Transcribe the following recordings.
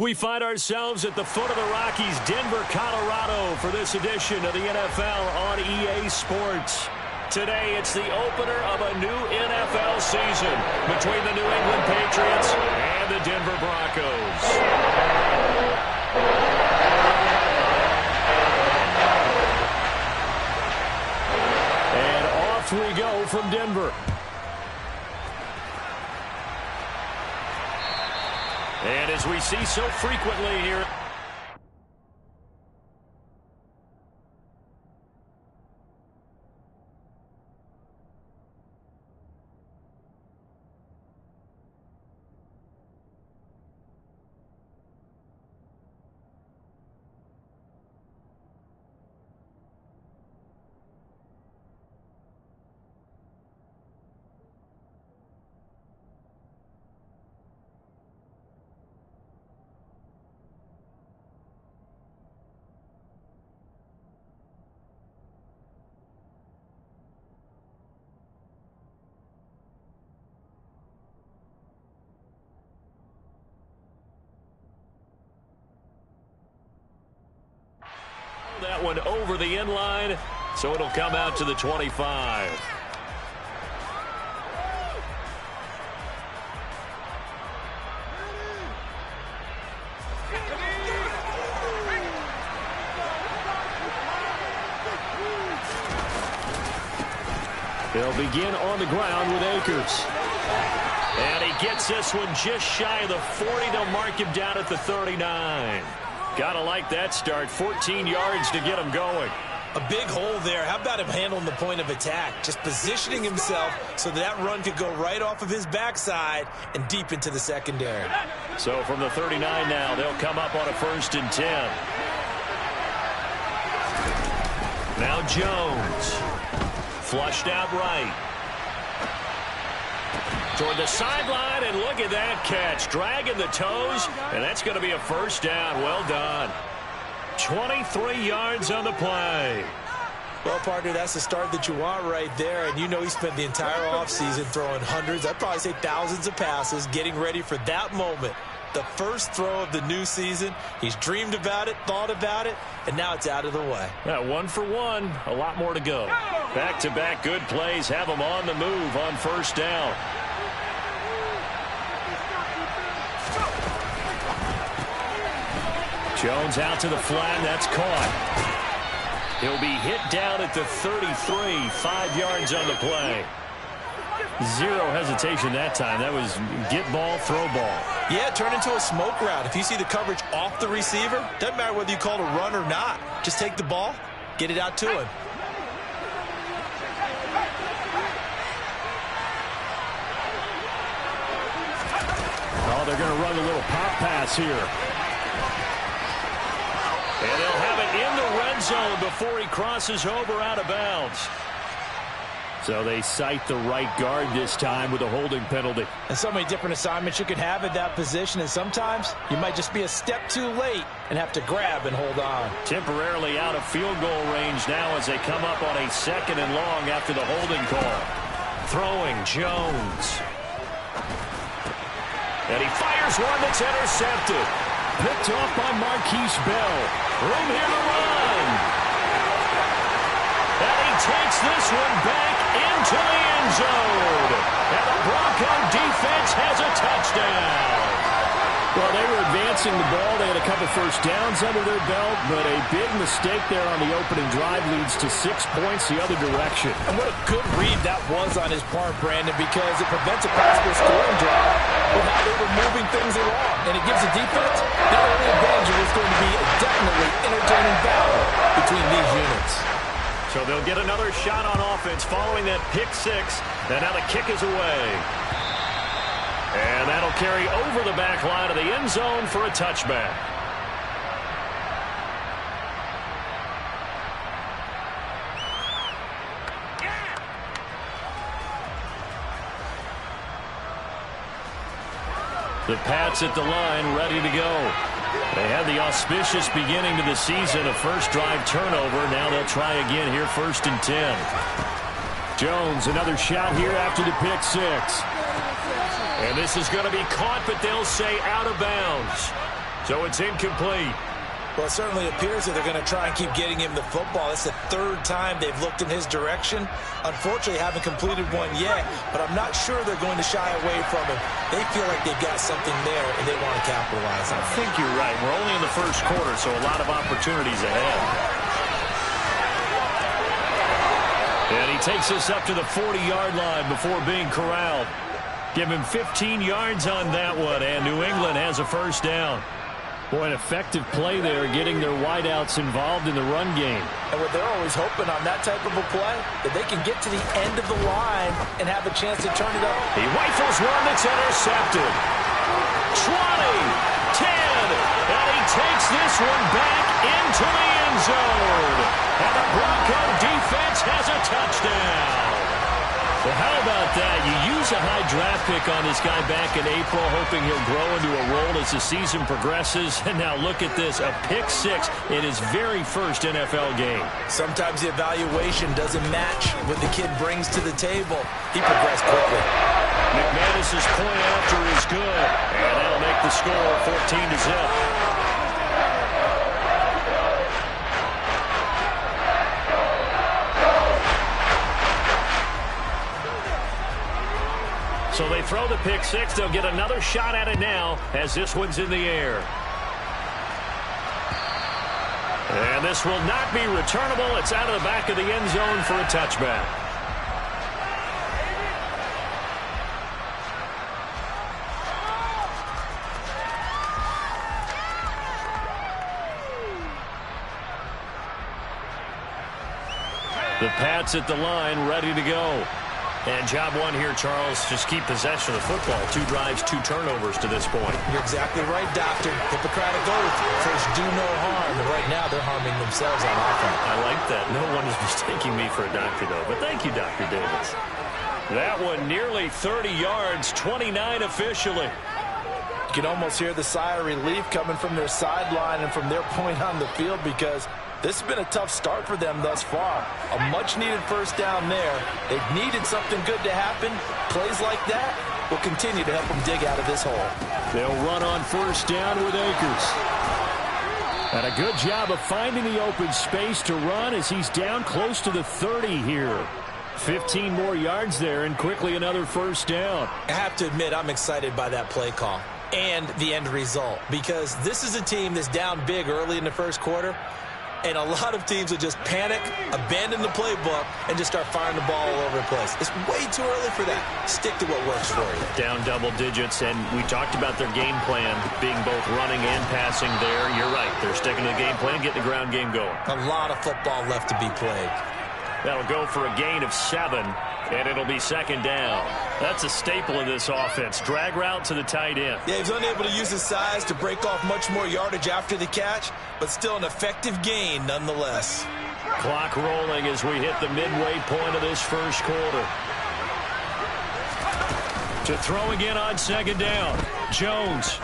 We find ourselves at the foot of the Rockies, Denver, Colorado, for this edition of the NFL on EA Sports. Today, it's the opener of a new NFL season between the New England Patriots and the Denver Broncos. And off we go from Denver. And as we see so frequently here, that one over the end line, so it'll come out to the 25. They'll begin on the ground with Akers. And he gets this one just shy of the 40. They'll mark him down at the 39. Gotta like that start. 14 yards to get him going. A big hole there. How about him handling the point of attack? Just positioning himself so that run could go right off of his backside and deep into the secondary. So from the 39 now, they'll come up on a 1st and 10. Now Jones. Flushed out right. Toward the sideline, and look at that catch. Dragging the toes, and that's going to be a 1st down. Well done. 23 yards on the play. Well, partner, that's the start that you want right there, and you know he spent the entire offseason throwing hundreds, I'd probably say thousands of passes, getting ready for that moment. The first throw of the new season. He's dreamed about it, thought about it, and now it's out of the way. Yeah, 1 for 1. A lot more to go. Back-to-back good plays have him on the move on 1st down. Jones out to the flat. That's caught. He'll be hit down at the 33. 5 yards on the play. Zero hesitation that time. That was get ball, throw ball. Yeah, turn into a smoke route. If you see the coverage off the receiver, doesn't matter whether you call it a run or not. Just take the ball, get it out to him. Oh, they're going to run a little pop pass here. And they'll have it in the red zone before he crosses over out of bounds. So they cite the right guard this time with a holding penalty. And so many different assignments you could have at that position, and sometimes you might just be a step too late and have to grab and hold on. Temporarily out of field goal range now as they come up on a 2nd and long after the holding call. Throwing Jones. And he fires one that's intercepted. Picked off by Marquise Bell. Room here to run. And he takes this one back into the end zone. And the Bronco defense has a touchdown. Well, they were advancing the ball. They had a couple 1st downs under their belt, but a big mistake there on the opening drive leads to 6 points the other direction. And what a good read that was on his part, Brandon, because it prevents a possible scoring drive with how they were moving things along. And it gives the defense the early advantage of what's going to be a definitely entertaining battle between these units. So they'll get another shot on offense following that pick 6, and now the kick is away. And that'll carry over the back line of the end zone for a touchback. The Pats at the line, ready to go. They had the auspicious beginning to the season, a first drive turnover. Now they'll try again here, 1st and 10. Jones, another shot here after the pick 6. And this is going to be caught, but they'll say out of bounds. So it's incomplete. Well, it certainly appears that they're going to try and keep getting him the football. It's the third time they've looked in his direction. Unfortunately, haven't completed one yet, but I'm not sure they're going to shy away from him. They feel like they've got something there, and they want to capitalize on it. I think you're right. We're only in the first quarter, so a lot of opportunities ahead. And he takes us up to the 40-yard line before being corralled. Give him 15 yards on that one, and New England has a first down. Boy, an effective play there, getting their wideouts involved in the run game. And what they're always hoping on that type of a play, that they can get to the end of the line and have a chance to turn it up. He rifles one that's intercepted. 20, 10, and he takes this one back into the end zone. And the Bronco defense has a touchdown. Well, how about that? You use a high draft pick on this guy back in April, hoping he'll grow into a role as the season progresses. And now look at this, a pick six in his very first NFL game. Sometimes the evaluation doesn't match what the kid brings to the table. He progressed quickly. McManus's point after is good, and that'll make the score 14-0. So they throw the pick six. They'll get another shot at it now as this one's in the air. And this will not be returnable. It's out of the back of the end zone for a touchback. The Pats at the line, ready to go. And job one here, Charles, just keep possession of the football. 2 drives, 2 turnovers to this point. You're exactly right, Doctor. Hippocratic oath. First, do no harm. And right now, they're harming themselves on offense. I like that. No one is mistaking me for a doctor, though. But thank you, Dr. Davis. That one nearly 30 yards, 29 officially. You can almost hear the sigh of relief coming from their sideline and from their point on the field, because this has been a tough start for them thus far. A much-needed first down there. They've needed something good to happen. Plays like that will continue to help them dig out of this hole. They'll run on first down with Akers. And a good job of finding the open space to run as he's down close to the 30 here. 15 more yards there and quickly another first down. I have to admit, I'm excited by that play call and the end result, because this is a team that's down big early in the first quarter, and a lot of teams will just panic, abandon the playbook, and just start firing the ball all over the place. It's way too early for that. Stick to what works for you. Down double digits, and we talked about their game plan being both running and passing there. You're right. They're sticking to the game plan, getting the ground game going. A lot of football left to be played. That'll go for a gain of 7, and it'll be second down. That's a staple of this offense. Drag route to the tight end. Yeah, he's unable to use his size to break off much more yardage after the catch, but still an effective gain nonetheless. Clock rolling as we hit the midway point of this first quarter. To throw again on second down. Jones.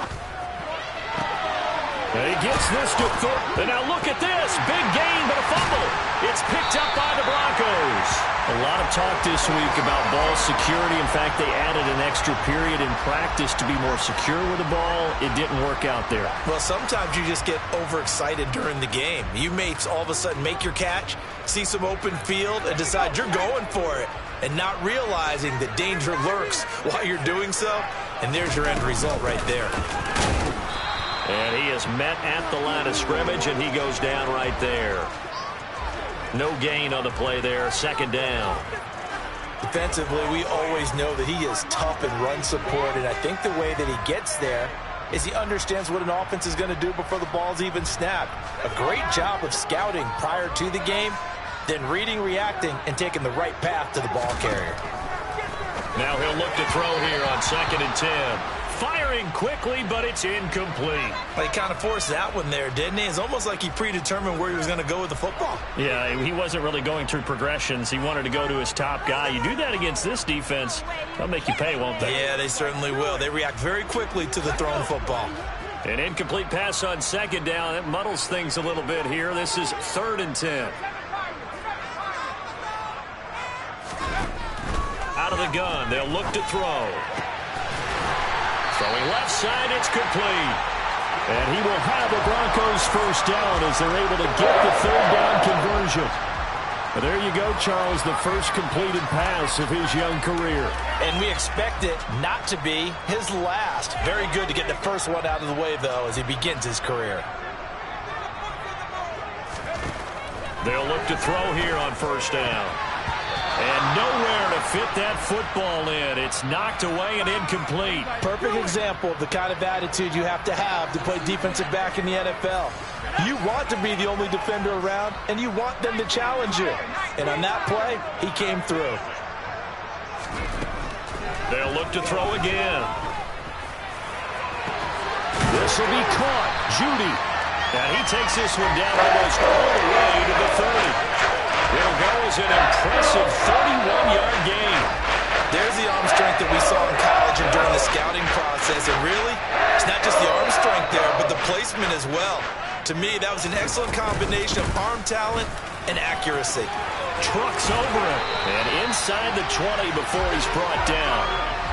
And he gets this to third. And now look at this. Big gain, but a fumble. It's picked up by the Broncos. A lot of talk this week about ball security. In fact, they added an extra period in practice to be more secure with the ball. It didn't work out there. Well, sometimes you just get overexcited during the game. You may all of a sudden make your catch, see some open field, and decide you're going for it, and not realizing that danger lurks while you're doing so. And there's your end result right there. And he is met at the line of scrimmage, and he goes down right there. No gain on the play there. Second down. Defensively, we always know that he is tough in run support, and I think the way that he gets there is he understands what an offense is going to do before the ball's even snapped. A great job of scouting prior to the game, then reading, reacting, and taking the right path to the ball carrier. Now he'll look to throw here on 2nd and 10. Firing quickly, but it's incomplete. Well, he kind of forced that one there, didn't he? It's almost like he predetermined where he was going to go with the football. Yeah, he wasn't really going through progressions. He wanted to go to his top guy. You do that against this defense, they'll make you pay, won't they? Yeah, they certainly will. They react very quickly to the thrown football. An incomplete pass on second down. It muddles things a little bit here. This is 3rd and 10. Out of the gun, they'll look to throw. Throwing left side, it's complete. And he will have a Broncos first down as they're able to get the third down conversion. But there you go, Charles, the first completed pass of his young career. And we expect it not to be his last. Very good to get the first one out of the way, though, as he begins his career. They'll look to throw here on first down. And nowhere to fit that football in. It's knocked away and incomplete. Perfect example of the kind of attitude you have to play defensive back in the NFL. You want to be the only defender around, and you want them to challenge you. And on that play, he came through. They'll look to throw again. This will be caught. Judy. And he takes this one down almost all the way to the 30. It'll go as an impressive 31-yard gain. There's the arm strength that we saw in college and during the scouting process. And really, it's not just the arm strength there, but the placement as well. To me, that was an excellent combination of arm talent and accuracy. Trucks over him. And inside the 20 before he's brought down.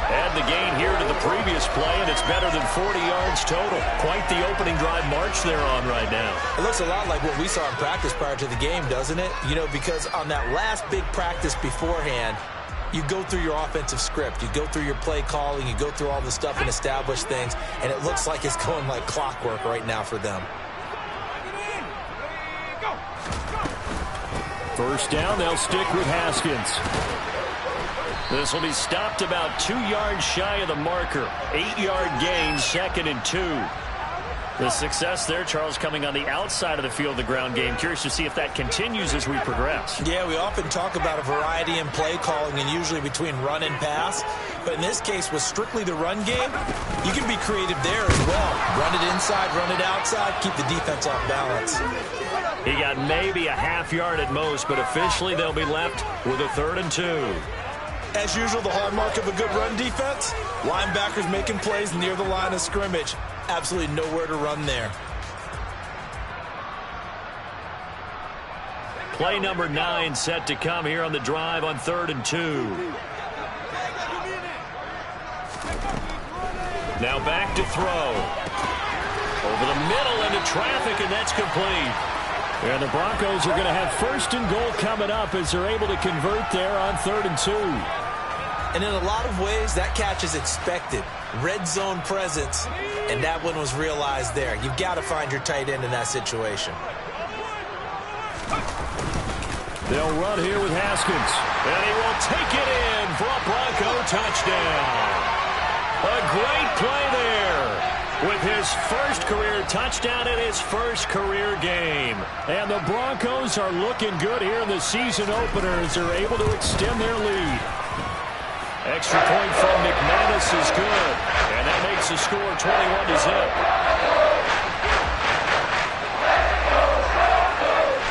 Add the gain here to the previous play, and it's better than 40 yards total. Quite the opening drive march they're on right now. It looks a lot like what we saw in practice prior to the game, doesn't it? You know, because on that last big practice beforehand, you go through your offensive script. You go through your play calling. You go through all the stuff and establish things, and it looks like it's going like clockwork right now for them. First down, they'll stick with Haskins. This will be stopped about 2 yards shy of the marker. 8-yard gain, 2nd and 2. The success there, Charles, coming on the outside of the field, the ground game. Curious to see if that continues as we progress. Yeah, we often talk about a variety in play calling and usually between run and pass. But in this case, with strictly the run game, you can be creative there as well. Run it inside, run it outside, keep the defense off balance. He got maybe a half yard at most, but officially they'll be left with a 3rd and 2. As usual, the hallmark of a good run defense, linebackers making plays near the line of scrimmage. Absolutely nowhere to run there. Play number 9 set to come here on the drive on 3rd and 2. Now back to throw. Over the middle into traffic, and that's complete. And the Broncos are going to have 1st and goal coming up as they're able to convert there on 3rd and 2. And in a lot of ways, that catch is expected. Red zone presence, and that one was realized there. You've got to find your tight end in that situation. They'll run here with Haskins. And he will take it in for a Bronco touchdown. A great play there with his first career touchdown in his first career game. And the Broncos are looking good here in the season opener as they're able to extend their lead. Extra point from McManus is good. And that makes the score 21-0.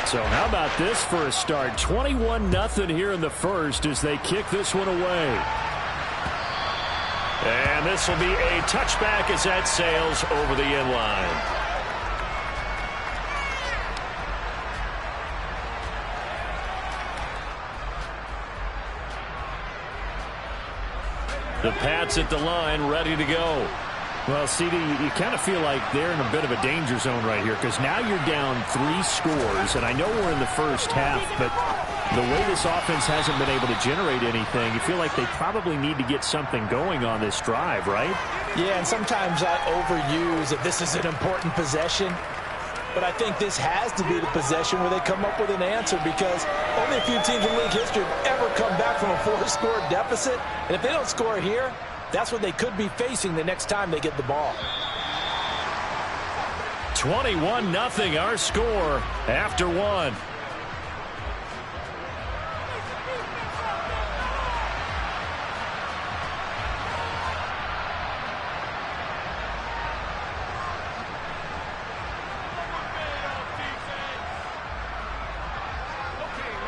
So how about this for a start? 21-0 here in the first as they kick this one away. And this will be a touchback as that sails over the end line. The Pats at the line, ready to go. Well, CD, you kind of feel like they're in a bit of a danger zone right here because now you're down 3 scores, and I know we're in the first half, but the way this offense hasn't been able to generate anything, you feel like they probably need to get something going on this drive, right? Yeah, and sometimes I overuse that this is an important possession. But I think this has to be the possession where they come up with an answer because only a few teams in league history have ever come back from a 4-score deficit. And if they don't score here, that's what they could be facing the next time they get the ball. 21-0 our score after 1.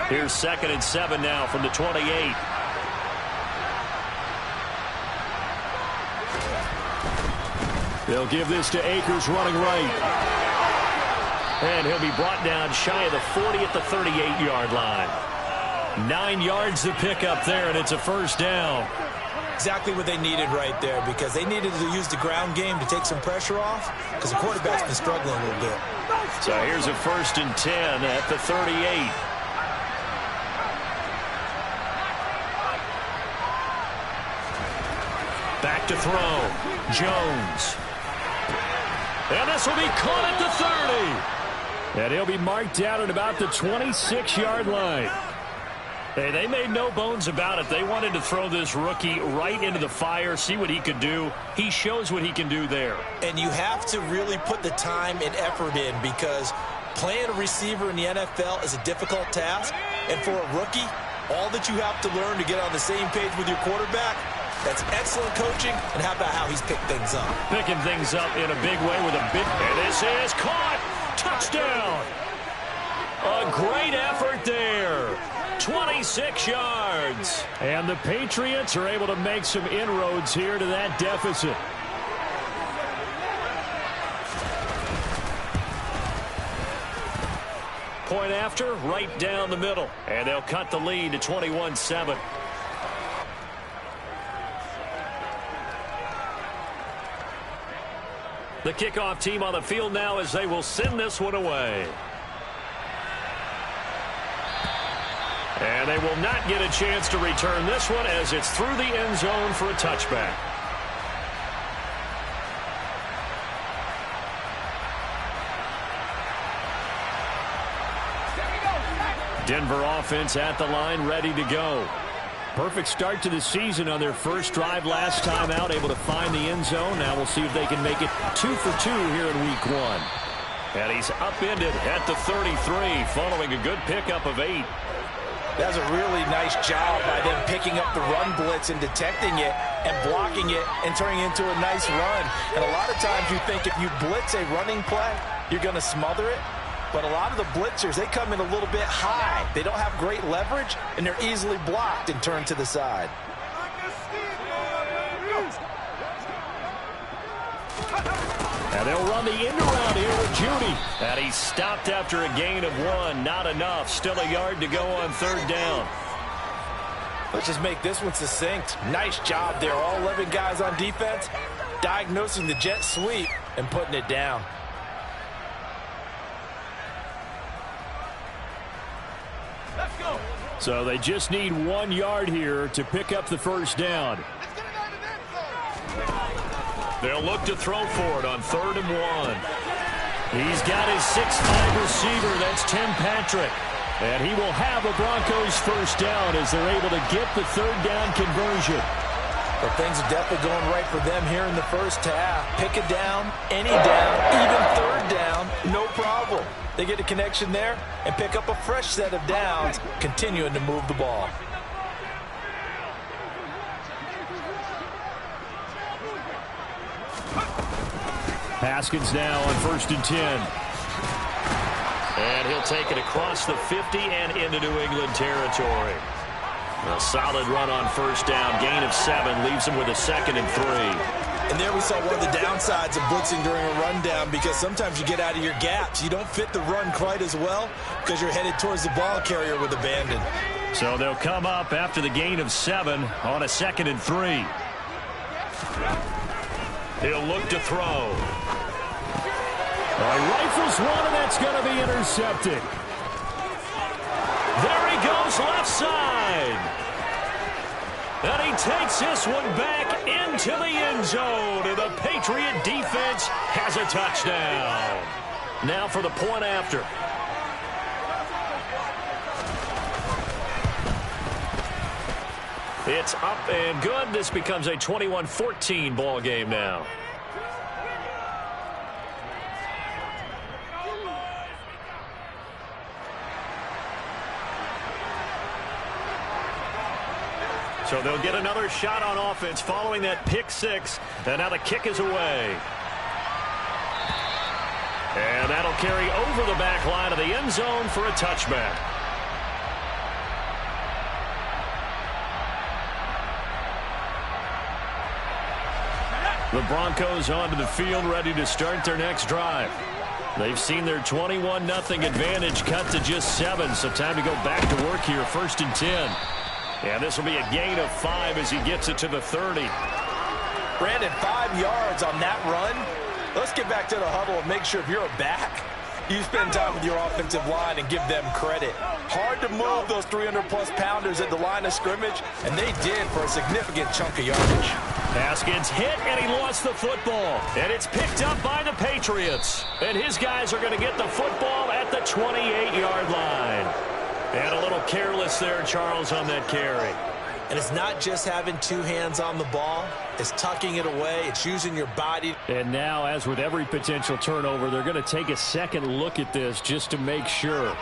Here's 2nd and 7 now from the 28. They'll give this to Akers running right. And he'll be brought down shy of the 40 at the 38-yard line. 9 yards to pick up there, and it's a first down. Exactly what they needed right there, because they needed to use the ground game to take some pressure off, because the quarterback's been struggling a little bit. So here's a 1st and 10 at the 38. Back to throw. Jones. And this will be caught at the 30. And he'll be marked out at about the 26-yard line. Hey, they made no bones about it. They wanted to throw this rookie right into the fire, see what he could do. He shows what he can do there. And you have to really put the time and effort in, because playing a receiver in the NFL is a difficult task. And for a rookie, all that you have to learn to get on the same page with your quarterback, that's excellent coaching. And how about how he's picked things up? Picking things up in a big way with a big... And this is caught. Touchdown. A great effort there. 26 yards. And the Patriots are able to make some inroads here to that deficit. Point after, right down the middle. And they'll cut the lead to 21-7. The kickoff team on the field now as they will send this one away. And they will not get a chance to return this one as it's through the end zone for a touchback. Denver offense at the line, ready to go. Perfect start to the season on their first drive last time out, able to find the end zone. Now we'll see if they can make it 2 for 2 here in week 1. And he's upended at the 33 following a good pickup of 8. That was a really nice job by them picking up the run blitz and detecting it and blocking it and turning it into a nice run. And a lot of times you think if you blitz a running play, you're going to smother it. But a lot of the blitzers, they come in a little bit high. They don't have great leverage, and they're easily blocked and turned to the side. And they'll run the end around here with Judy. And he's stopped after a gain of 1. Not enough. Still a yard to go on 3rd down. Let's just make this one succinct. Nice job there. All 11 guys on defense diagnosing the jet sweep and putting it down. Let's go. So they just need 1 yard here to pick up the first down. They'll look to throw for it on 3rd and 1. He's got his 6'5" receiver. That's Tim Patrick. And he will have a Broncos first down as they're able to get the 3rd down conversion. But things are definitely going right for them here in the first half. Pick a down, any down, even 3rd down, no problem. They get a connection there and pick up a fresh set of downs, continuing to move the ball. Haskins now on 1st and 10. And he'll take it across the 50 and into New England territory. A solid run on 1st down. Gain of 7 leaves him with a 2nd and 3. And there we saw one of the downsides of blitzing during a rundown, because sometimes you get out of your gaps. You don't fit the run quite as well because you're headed towards the ball carrier with abandon. So they'll come up after the gain of 7 on a 2nd and 3. He'll look to throw. Rifles one, and that's going to be intercepted. There he goes, left side. And he takes this one back into the end zone. And the Patriot defense has a touchdown. Now for the point after. It's up and good. This becomes a 21-14 ball game now. So they'll get another shot on offense following that pick 6. And now the kick is away. And that'll carry over the back line of the end zone for a touchback. The Broncos onto the field, ready to start their next drive. They've seen their 21-0 advantage cut to just 7, so time to go back to work here, 1st and 10. And this will be a gain of 5 as he gets it to the 30. Brandon, 5 yards on that run. Let's get back to the huddle and make sure if you're a back, you spend time with your offensive line and give them credit. Hard to move those 300-plus pounders at the line of scrimmage, and they did for a significant chunk of yardage. Haskins hit, and he lost the football. And it's picked up by the Patriots. And his guys are going to get the football at the 28-yard line. And a little careless there, Charles, on that carry. And it's not just having 2 hands on the ball. It's tucking it away. It's using your body. And now, as with every potential turnover, they're going to take a second look at this just to make sure.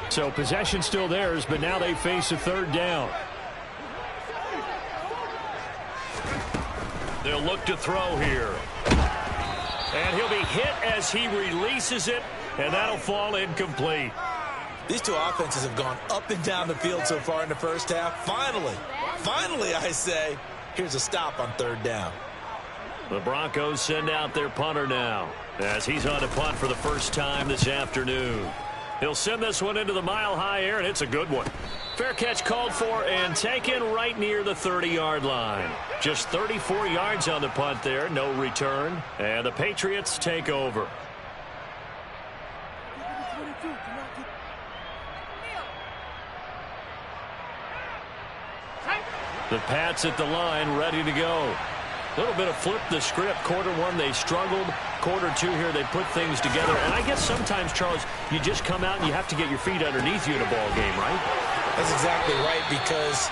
So possession still theirs, but now they face a 3rd down. They'll look to throw here. And he'll be hit as he releases it, and that'll fall incomplete. These two offenses have gone up and down the field so far in the first half. Finally, I say, here's a stop on 3rd down. The Broncos send out their punter now as he's on to punt for the first time this afternoon. He'll send this one into the mile-high air, and it's a good one. Fair catch called for and taken right near the 30-yard line. Just 34 yards on the punt there, no return. And the Patriots take over. The Pats at the line, ready to go. A little bit of flip the script. Quarter 1, they struggled. Quarter 2 here, they put things together. And I guess sometimes, Charles, you just come out and you have to get your feet underneath you in a ball game, right? That's exactly right, because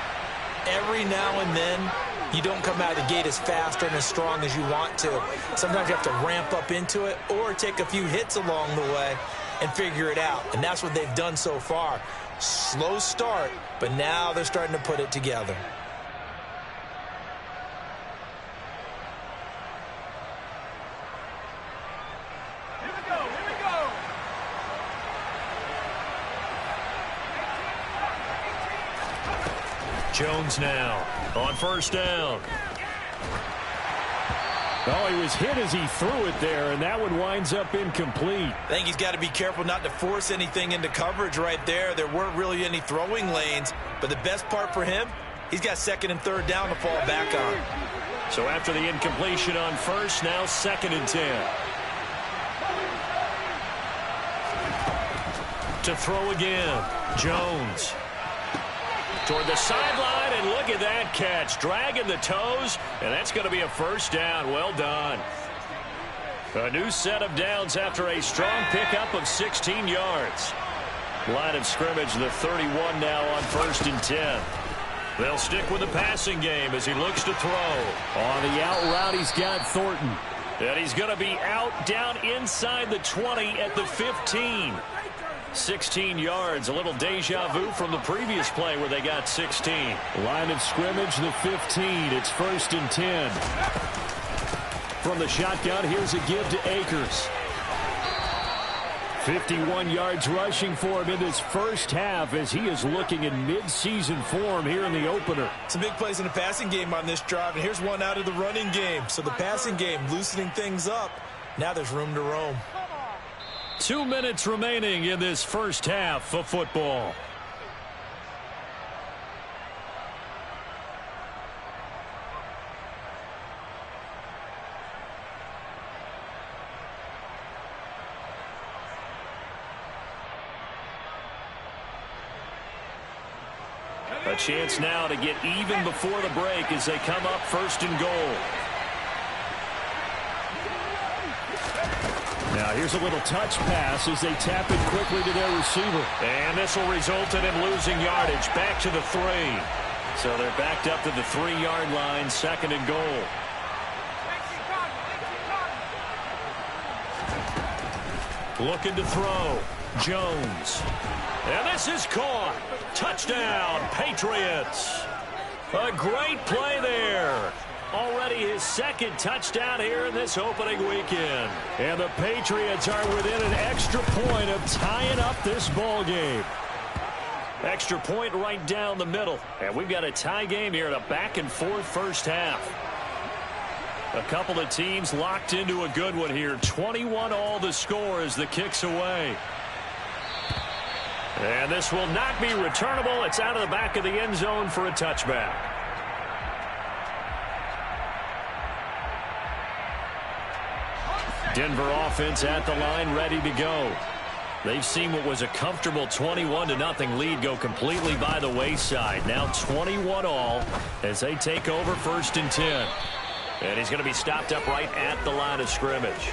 every now and then you don't come out of the gate as fast and as strong as you want to. Sometimes you have to ramp up into it or take a few hits along the way and figure it out. And that's what they've done so far. Slow start, but now they're starting to put it together. Jones now on 1st down. Oh, he was hit as he threw it there, and that one winds up incomplete. I think he's got to be careful not to force anything into coverage right there. There weren't really any throwing lanes, but the best part for him, he's got 2nd and 3rd down to fall back on. So after the incompletion on 1st, now 2nd and 10. To throw again, Jones. Toward the sideline, and look at that catch. Dragging the toes, and that's going to be a 1st down. Well done. A new set of downs after a strong pickup of 16 yards. Line of scrimmage, the 31 now on 1st and 10. They'll stick with the passing game as he looks to throw. On the out route, he's got Thornton. And he's going to be out down inside the 20 at the 15. 16 yards, a little deja vu from the previous play where they got 16. Line of scrimmage, the 15. It's 1st and 10. From the shotgun, here's a give to Akers. 51 yards rushing for him in this first half as he is looking in mid-season form here in the opener. Some big plays in the passing game on this drive, and here's one out of the running game. So the passing game loosening things up. Now there's room to roam. 2 minutes remaining in this first half of football. A chance now to get even before the break as they come up 1st and goal. Now here's a little touch pass as they tap it quickly to their receiver. And this will result in him losing yardage back to the 3. So they're backed up to the 3-yard line, 2nd and goal. Looking to throw. Jones. And this is caught. Touchdown, Patriots. A great play there. Already his second touchdown here in this opening weekend. And the Patriots are within an extra point of tying up this ball game. Extra point right down the middle. And we've got a tie game here in a back-and-forth first half. A couple of teams locked into a good one here. 21-all the score as the kick's away. And this will not be returnable. It's out of the back of the end zone for a touchback. Denver offense at the line, ready to go. They've seen what was a comfortable 21-0 lead go completely by the wayside. Now 21-all as they take over 1st and 10. And he's going to be stopped up right at the line of scrimmage.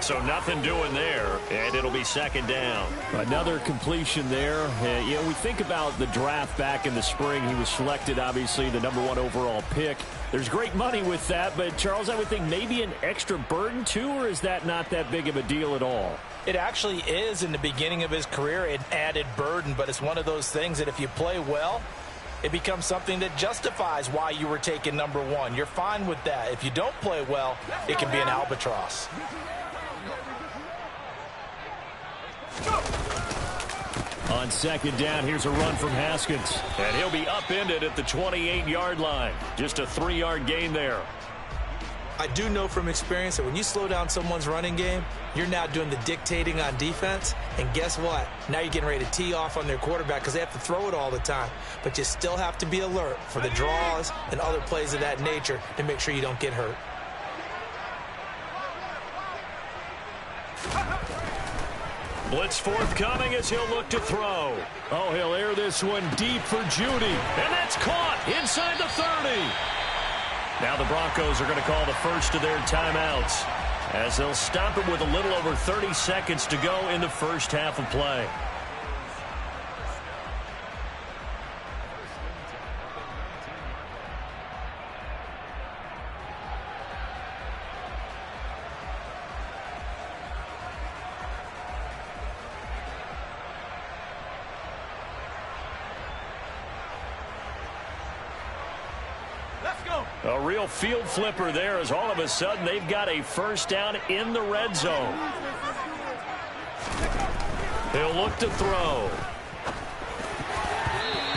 So nothing doing there, and it'll be 2nd down. Another completion there. You know, we think about the draft back in the spring. He was selected, obviously, the #1 overall pick. There's great money with that, but, Charles, I would think maybe an extra burden, too, or is that not that big of a deal at all? It actually is in the beginning of his career, an added burden, but it's one of those things that if you play well, it becomes something that justifies why you were taken #1. You're fine with that. If you don't play well, it can be an albatross. On 2nd down, here's a run from Haskins. And he'll be upended at the 28-yard line. Just a 3-yard gain there. I do know from experience that when you slow down someone's running game, you're now doing the dictating on defense. And guess what? Now you're getting ready to tee off on their quarterback because they have to throw it all the time. But you still have to be alert for the draws and other plays of that nature to make sure you don't get hurt. Blitz forthcoming as he'll look to throw. Oh, he'll air this one deep for Judy. And that's caught inside the 30. Now the Broncos are going to call the first of their timeouts as they'll stop it with a little over 30 seconds to go in the first half of play. A real field flipper there as all of a sudden they've got a first down in the red zone. He'll look to throw.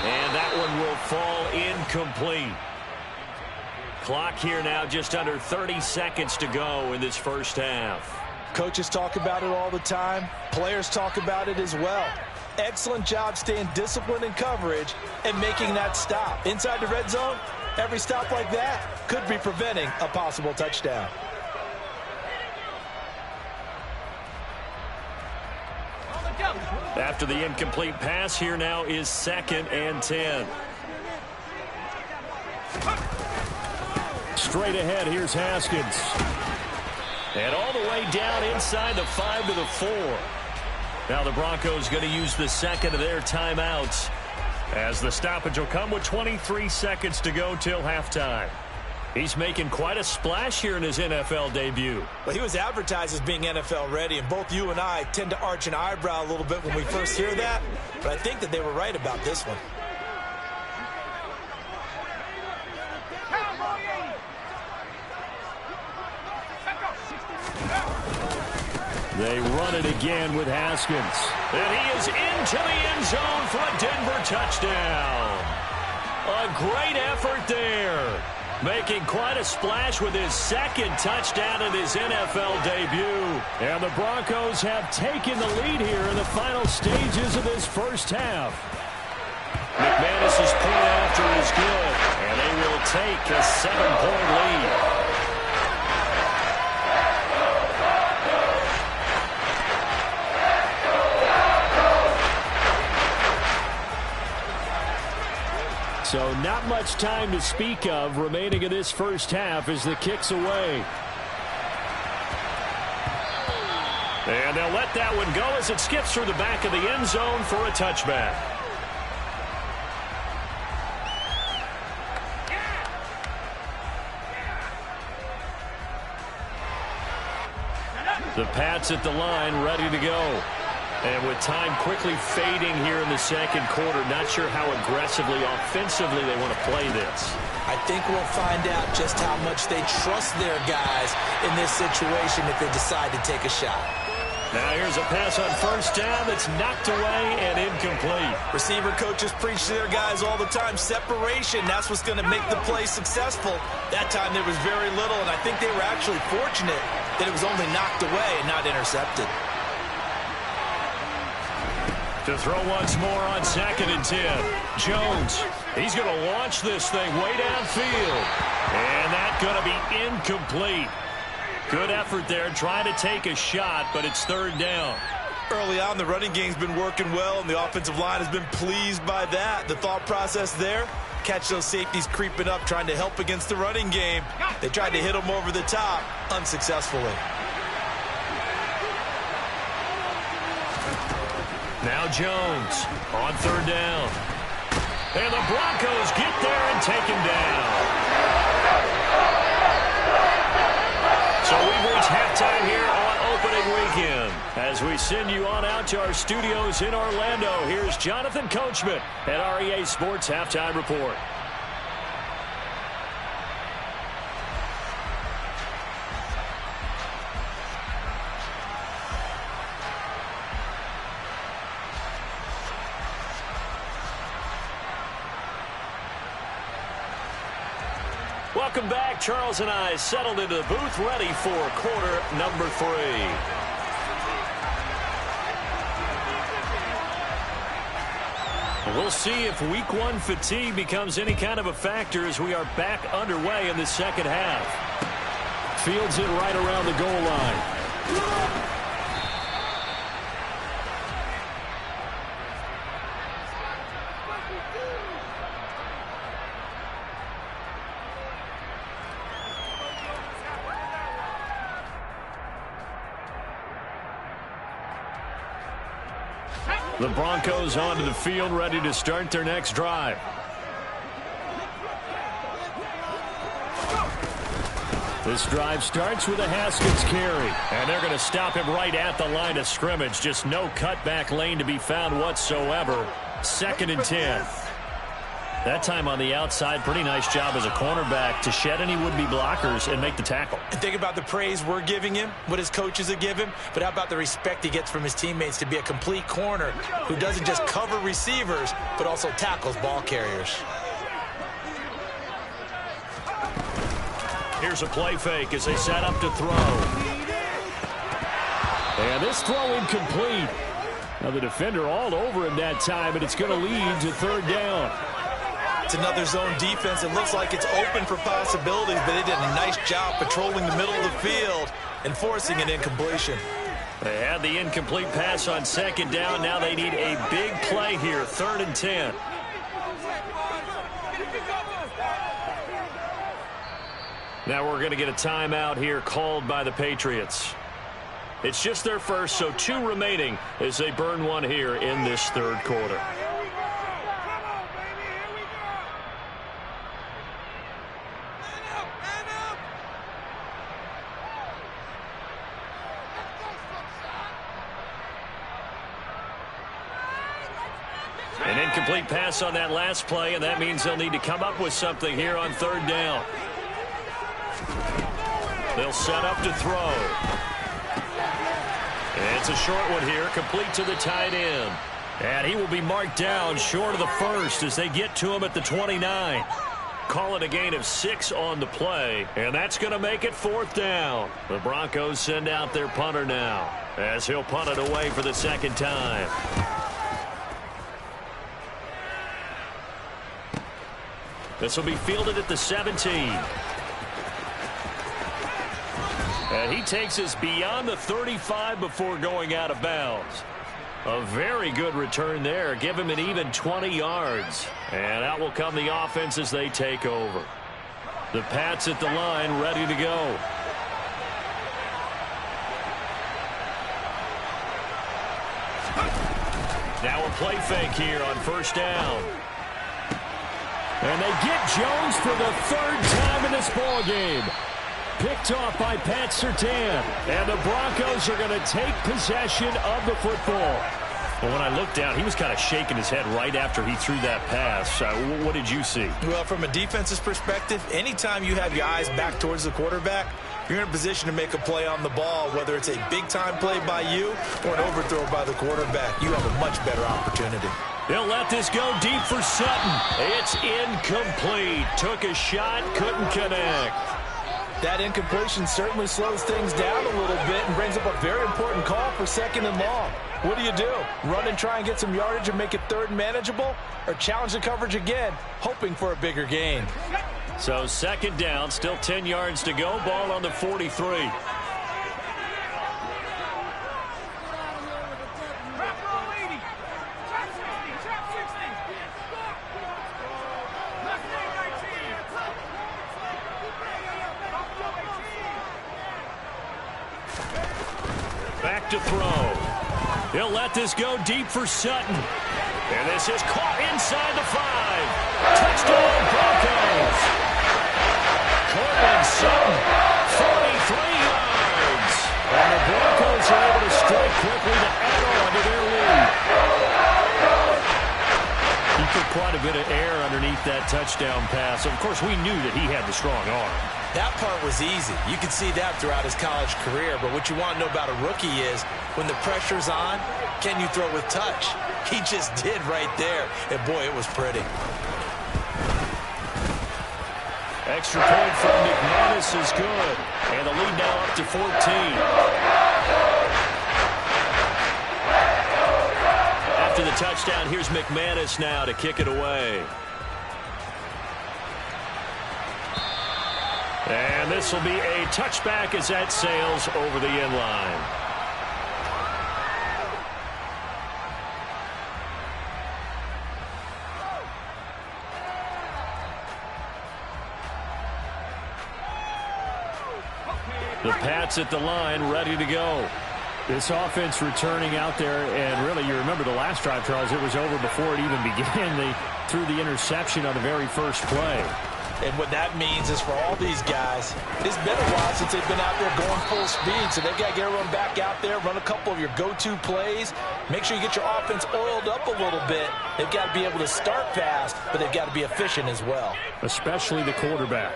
And that one will fall incomplete. Clock here now just under 30 seconds to go in this first half. Coaches talk about it all the time. Players talk about it as well. Excellent job staying disciplined in coverage and making that stop. Inside the red zone, every stop like that could be preventing a possible touchdown. After the incomplete pass, here now is 2nd and 10. Straight ahead, here's Haskins. And all the way down inside the 5 to the 4. Now the Broncos going to use the second of their timeouts as the stoppage will come with 23 seconds to go till halftime. He's making quite a splash here in his NFL debut. Well, he was advertised as being NFL ready, and both you and I tend to arch an eyebrow a little bit when we first hear that, but I think that they were right about this one. They run it again with Haskins. And he is into the end zone for a Denver touchdown. A great effort there. Making quite a splash with his second touchdown in his NFL debut. And the Broncos have taken the lead here in the final stages of this first half. McManus's point after is good. And they will take a 7-point lead. So not much time to speak of remaining in this first half as the kick's away. And they'll let that one go as it skips through the back of the end zone for a touchback. The Pats at the line, ready to go. And with time quickly fading here in the second quarter, not sure how aggressively, offensively they want to play this. I think we'll find out just how much they trust their guys in this situation if they decide to take a shot. Now here's a pass on first down that's knocked away and incomplete. Receiver coaches preach to their guys all the time. Separation, that's what's going to make the play successful. That time there was very little, and I think they were actually fortunate that it was only knocked away and not intercepted. To throw once more on 2nd and 10. Jones, he's going to launch this thing way downfield. And that's going to be incomplete. Good effort there, trying to take a shot, but it's 3rd down. Early on, the running game's been working well, and the offensive line has been pleased by that. The thought process there, catch those safeties creeping up, trying to help against the running game. They tried to hit them over the top, unsuccessfully. Now Jones on 3rd down. And the Broncos get there and take him down. So we've reached halftime here on opening weekend. As we send you on out to our studios in Orlando, here's Jonathan Coachman at REA Sports Halftime Report. Welcome back. Charles and I settled into the booth, ready for quarter number 3. We'll see if week 1 fatigue becomes any kind of a factor as we are back underway in the second half. Fields it right around the goal line. The Broncos onto the field, ready to start their next drive. This drive starts with a Haskins carry, and they're going to stop him right at the line of scrimmage. Just no cutback lane to be found whatsoever. 2nd and 10. That time on the outside, pretty nice job as a cornerback to shed any would-be blockers and make the tackle. And think about the praise we're giving him, what his coaches have given, but how about the respect he gets from his teammates to be a complete corner who doesn't just cover receivers, but also tackles ball carriers. Here's a play fake as they set up to throw. And this throw incomplete. Now the defender all over him that time, and it's going to lead to 3rd down. It's another zone defense. It looks like it's open for possibilities, but they did a nice job patrolling the middle of the field and forcing an incompletion. They had the incomplete pass on 2nd down. Now they need a big play here, 3rd and 10. Now we're going to get a timeout here called by the Patriots. It's just their first, so 2 remaining as they burn one here in this 3rd quarter. An incomplete pass on that last play, and that means they'll need to come up with something here on 3rd down. They'll set up to throw. And it's a short one here, complete to the tight end. And he will be marked down short of the first as they get to him at the 29. Call it a gain of 6 on the play, and that's going to make it 4th down. The Broncos send out their punter now as he'll punt it away for the 2nd time. This will be fielded at the 17. And he takes us beyond the 35 before going out of bounds. A very good return there. Give him an even 20 yards. And out will come the offense as they take over. The Pats at the line, ready to go. Now a play fake here on 1st down. And they get Jones for the 3rd time in this ballgame. Picked off by Pat Surtain. And the Broncos are going to take possession of the football. Well, when I looked down, he was kind of shaking his head right after he threw that pass. What did you see? Well, from a defense's perspective, anytime you have your eyes back towards the quarterback, you're in a position to make a play on the ball, whether it's a big-time play by you or an overthrow by the quarterback. You have a much better opportunity. They'll let this go deep for Sutton. It's incomplete. Took a shot, couldn't connect. That incompletion certainly slows things down a little bit and brings up a very important call for 2nd and long. What do? Run and try and get some yardage and make it 3rd and manageable? Or challenge the coverage again, hoping for a bigger gain? So 2nd down, still 10 yards to go. Ball on the 43. Back to throw. He'll let this go deep for Sutton. And this is caught inside the 5. Touchdown, Broncos. Cortland Sutton, 43 yards. And the Broncos are able to strike quickly to add on to their lead. He took quite a bit of air underneath that touchdown pass. Of course, we knew that he had the strong arm. That part was easy. You could see that throughout his college career. But what you want to know about a rookie is when the pressure's on, can you throw with touch? He just did right there. And, boy, it was pretty. Extra point from McManus is good. And the lead now up to 14. After the touchdown, here's McManus now to kick it away. And this will be a touchback as that sails over the end line. The Pats at the line, ready to go. This offense returning out there, and really, you remember the last drive, Charles, it was over before it even began. They threw the interception on the very first play. And what that means is for all these guys, it's been a while since they've been out there going full speed, so they've got to get everyone back out there, run a couple of your go-to plays, make sure you get your offense oiled up a little bit. They've got to be able to start fast, but they've got to be efficient as well. Especially the quarterback.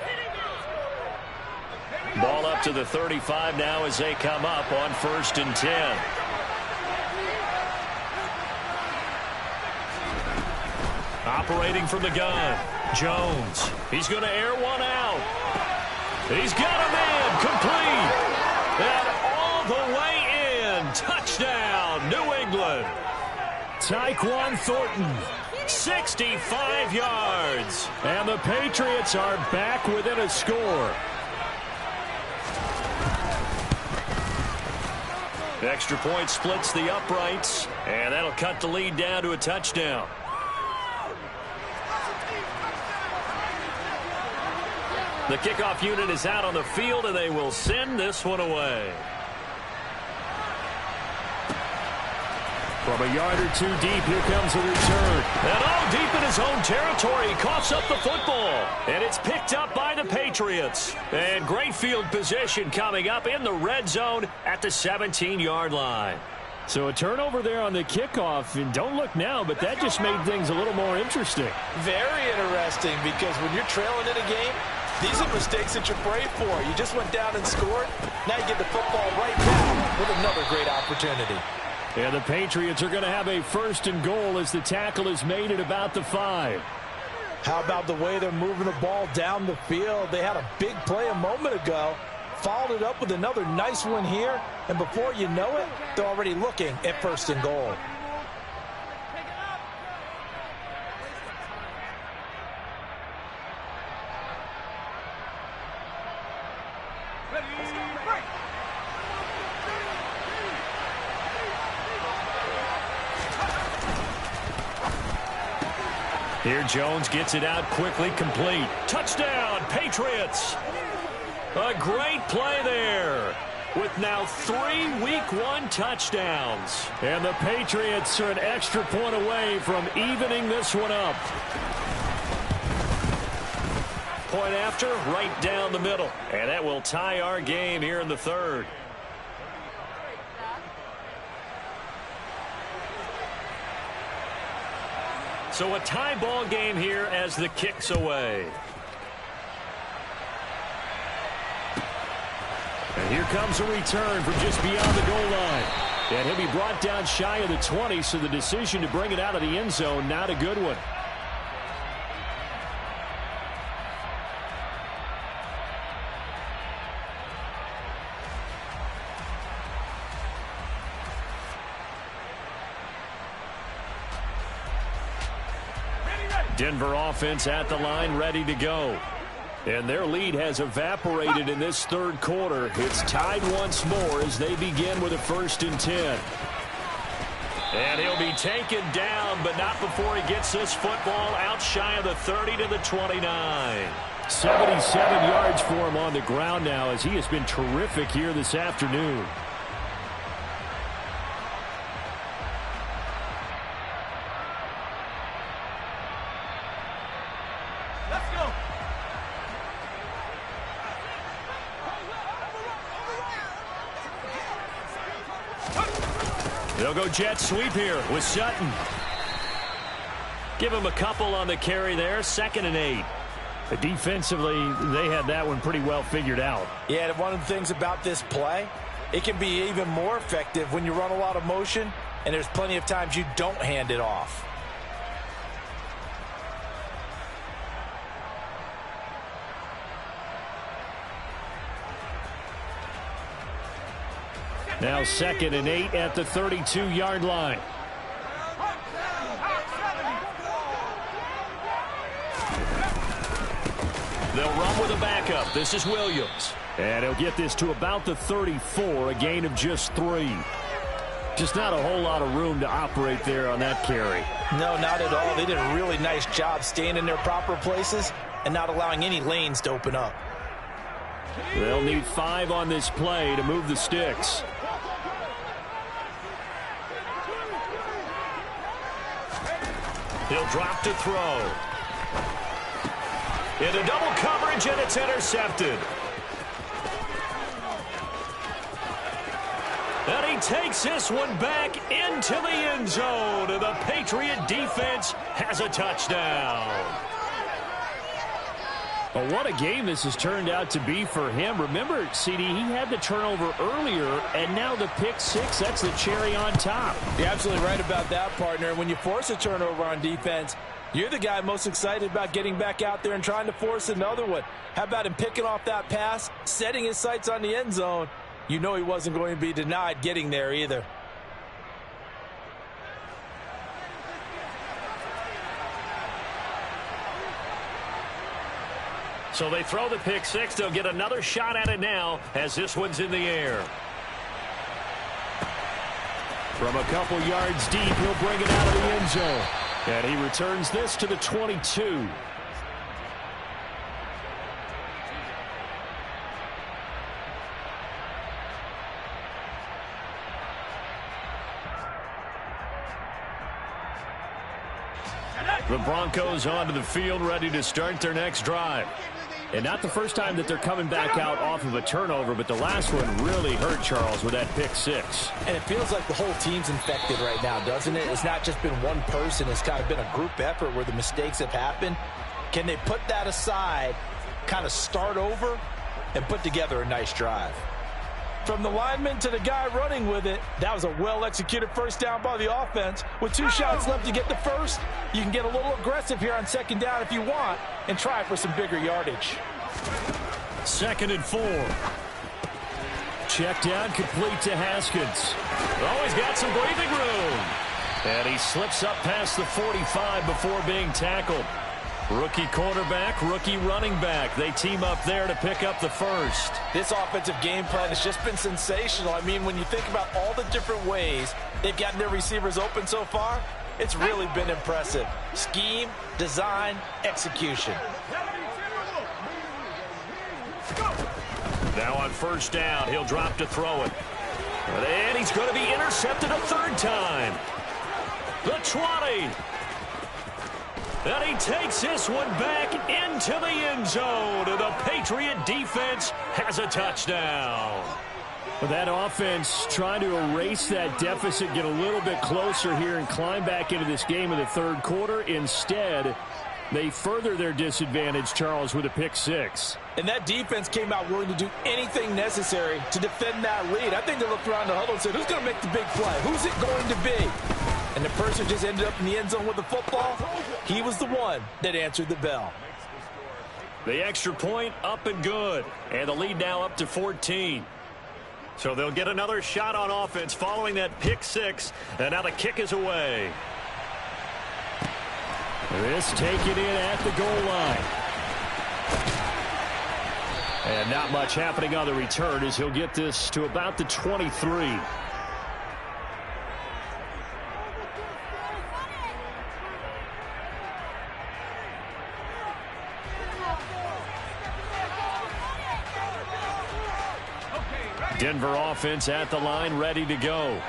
Ball up to the 35 now as they come up on 1st and 10. Operating from the gun, Jones. He's going to air one out. He's got a man complete. And all the way in. Touchdown, New England. Tyquan Thornton, 65 yards. And the Patriots are back within a score. Extra point splits the uprights, and that'll cut the lead down to a touchdown. The kickoff unit is out on the field, and they will send this one away. From a yard or two deep, here comes a return. And all deep in his own territory, he coughs up the football. And it's picked up by the Patriots. And great field position coming up in the red zone at the 17-yard line. So a turnover there on the kickoff. And don't look now, but that just made things a little more interesting. Very interesting, because when you're trailing in a game, these are mistakes that you pray for. You just went down and scored. Now you get the football right back with another great opportunity. And the Patriots are going to have a 1st and goal as the tackle is made at about the 5. How about the way they're moving the ball down the field? They had a big play a moment ago, followed it up with another nice one here, and before you know it, they're already looking at 1st and goal. Here Jones gets it out quickly, complete. Touchdown, Patriots! A great play there with now 3 Week 1 touchdowns. And the Patriots are an extra point away from evening this one up. point after, right down the middle. And that will tie our game here in the third. So a tie ball game here as the kick's away. And here comes a return from just beyond the goal line. And he'll be brought down shy of the 20, so the decision to bring it out of the end zone, not a good one. Denver offense at the line, ready to go. And their lead has evaporated in this third quarter. It's tied once more as they begin with a 1st and 10. And he'll be taken down, but not before he gets this football out shy of the 30 to the 29. 77 yards for him on the ground now as he has been terrific here this afternoon. They'll go jet sweep here with Sutton. Give him a couple on the carry there. 2nd and 8. But defensively, they had that one pretty well figured out. Yeah, one of the things about this play, it can be even more effective when you run a lot of motion, and there's plenty of times you don't hand it off. Now 2nd and 8 at the 32-yard line. They'll run with a backup. This is Williams. And he'll get this to about the 34, a gain of just 3. Just not a whole lot of room to operate there on that carry. No, not at all. They did a really nice job staying in their proper places and not allowing any lanes to open up. They'll need 5 on this play to move the sticks. He'll drop to throw. Into double coverage, and it's intercepted. And he takes this one back into the end zone. And the Patriot defense has a touchdown. Well, what a game this has turned out to be for him. Remember, CD, he had the turnover earlier, and now the pick 6, that's the cherry on top. You're absolutely right about that, partner. When you force a turnover on defense, you're the guy most excited about getting back out there and trying to force another one. How about him picking off that pass, setting his sights on the end zone? You know he wasn't going to be denied getting there either. So they throw the pick 6. They'll get another shot at it now as this one's in the air. From a couple yards deep, he'll bring it out of the end zone. And he returns this to the 22. The Broncos onto the field, ready to start their next drive. And not the first time that they're coming back out off of a turnover, but the last one really hurt, Charles, with that pick 6. And it feels like the whole team's infected right now, doesn't it? It's not just been one person. It's kind of been a group effort where the mistakes have happened. Can they put that aside, kind of start over, and put together a nice drive? From the lineman to the guy running with it, that was a well-executed first down by the offense. With 2 shots left to get the first, you can get a little aggressive here on 2nd down if you want and try for some bigger yardage. 2nd and 4. Check down, complete to Haskins. Oh, he's got some breathing room. And he slips up past the 45 before being tackled. Rookie quarterback, rookie running back. They team up there to pick up the first. This offensive game plan has just been sensational. I mean, when you think about all the different ways they've gotten their receivers open so far, it's really been impressive. Scheme, design, execution. Now on 1st down, he'll drop to throw it. And he's going to be intercepted a 3rd time. The 20. And he takes this one back into the end zone. And the Patriot defense has a touchdown. That offense trying to erase that deficit, get a little bit closer here and climb back into this game in the third quarter. Instead, they further their disadvantage, Charles, with a pick six. And that defense came out willing to do anything necessary to defend that lead. I think they looked around the huddle and said, who's going to make the big play? Who's it going to be? And the person who just ended up in the end zone with the football, he was the one that answered the bell. The extra point up and good. And the lead now up to 14. So they'll get another shot on offense following that pick six. And now the kick is away. This taken in at the goal line. And not much happening on the return as he'll get this to about the 23. Denver offense at the line, ready to go.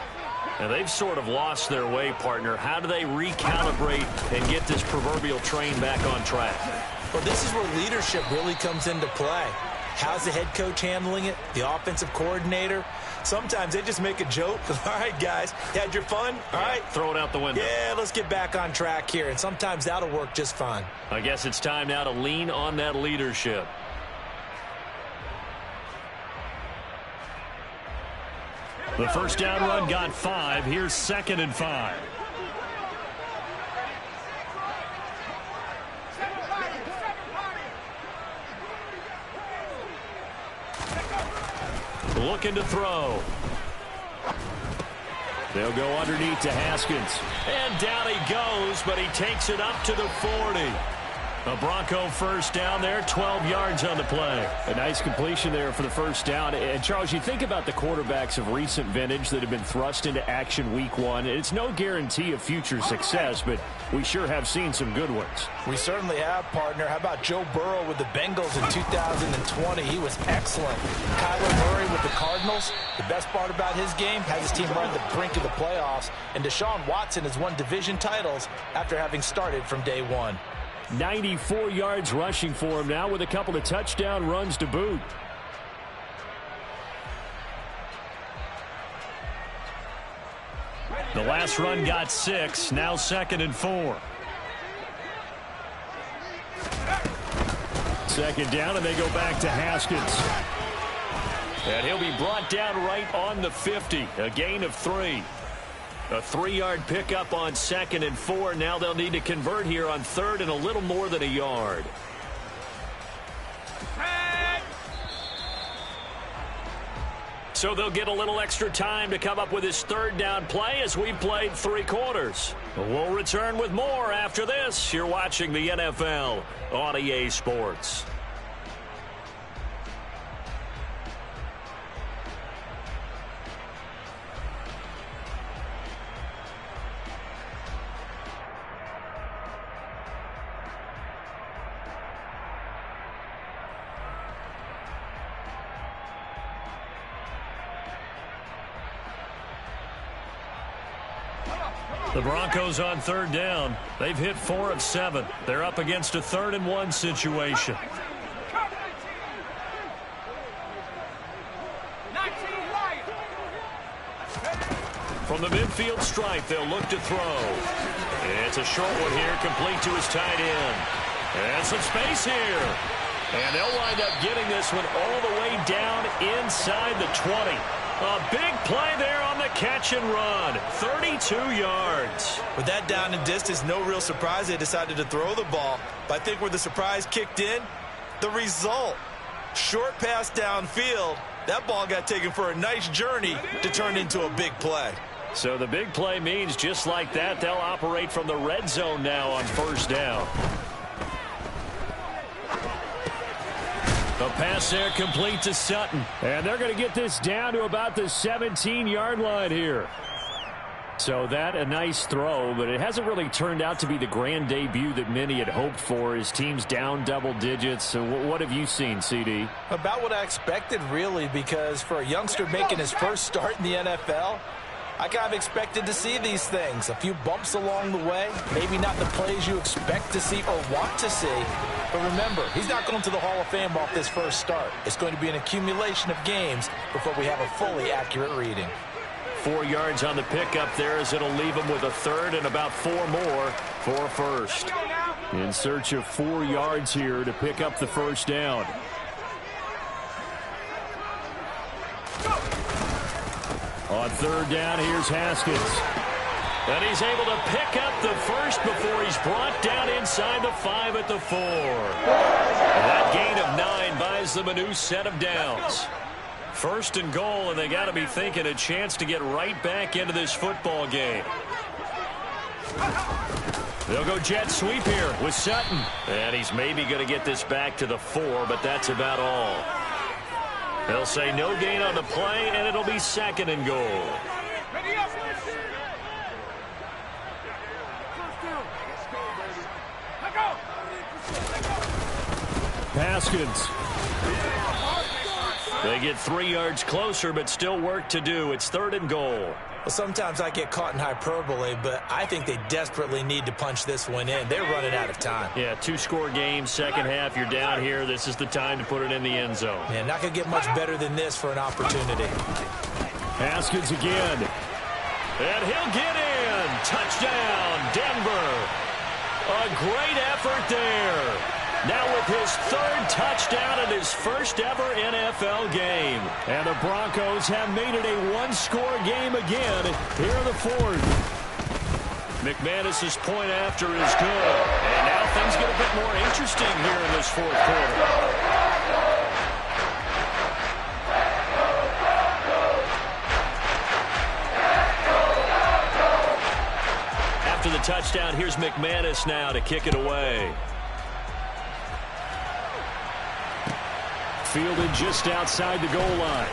And they've sort of lost their way, partner. How do they recalibrate and get this proverbial train back on track? Well, this is where leadership really comes into play. How's the head coach handling it? The offensive coordinator? Sometimes they just make a joke. All right, guys, you had your fun? All right. Throw it out the window. Yeah, let's get back on track here. And sometimes that'll work just fine. I guess it's time now to lean on that leadership. The first down run got 5. Here's 2nd and 5. Looking to throw. They'll go underneath to Haskins. And down he goes, but he takes it up to the 40. A Bronco first down there, 12 yards on the play. A nice completion there for the first down. And, Charles, you think about the quarterbacks of recent vintage that have been thrust into action week one. It's no guarantee of future success, but we sure have seen some good ones. We certainly have, partner. How about Joe Burrow with the Bengals in 2020? He was excellent. Kyler Murray with the Cardinals. The best part about his game, has his team run the brink of the playoffs. And Deshaun Watson has won division titles after having started from day one. 94 yards rushing for him now with a couple of touchdown runs to boot. The last run got 6. Now 2nd and 4. Second down, and they go back to Haskins. And he'll be brought down right on the 50. A gain of 3. A 3-yard pickup on 2nd and 4. Now they'll need to convert here on 3rd and a little more than a yard. So they'll get a little extra time to come up with his 3rd down play as we played 3 quarters. We'll return with more after this. You're watching the NFL on EA Sports. The Broncos on 3rd down. They've hit 4 of 7. They're up against a 3rd and 1 situation. From the midfield stripe, they'll look to throw. It's a short one here, complete to his tight end. And some space here. And they'll wind up getting this one all the way down inside the 20. A big play there on the catch and run. 32 yards. With that down and distance, no real surprise they decided to throw the ball. But I think where the surprise kicked in, the result. Short pass downfield. That ball got taken for a nice journey to turn into a big play. So the big play means just like that, they'll operate from the red zone now on 1st down. The pass there complete to Sutton. And they're going to get this down to about the 17-yard line here. So that a nice throw, but it hasn't really turned out to be the grand debut that many had hoped for. His team's down double digits. So what have you seen, CD? About what I expected, really, because for a youngster making his first start in the NFL, I kind of expected to see these things. A few bumps along the way. Maybe not the plays you expect to see or want to see. But remember, he's not going to the Hall of Fame off this first start. It's going to be an accumulation of games before we have a fully accurate reading. 4 yards on the pickup there as it'll leave him with a third and about 4 more for first. In search of 4 yards here to pick up the first down. On third down, here's Haskins. And he's able to pick up the first before he's brought down inside the 5 at the 4. And that gain of 9 buys them a new set of downs. First and goal, and they got to be thinking a chance to get right back into this football game. They'll go jet sweep here with Sutton. And he's maybe going to get this back to the 4, but that's about all. They'll say no gain on the play, and it'll be second and goal. Haskins. They get 3 yards closer, but still work to do. It's third and goal. Well, sometimes I get caught in hyperbole, but I think they desperately need to punch this one in. They're running out of time. Yeah, 2-score game, second half. You're down here. This is the time to put it in the end zone. Yeah, not going to get much better than this for an opportunity. Haskins again. And he'll get in. Touchdown, Denver. A great effort there. Now with his third touchdown in his first ever NFL game. And the Broncos have made it a one-score game again here in the fourth. McManus's point after is good. And now things get a bit more interesting here in this fourth quarter. After the touchdown, here's McManus now to kick it away. Fielded just outside the goal line.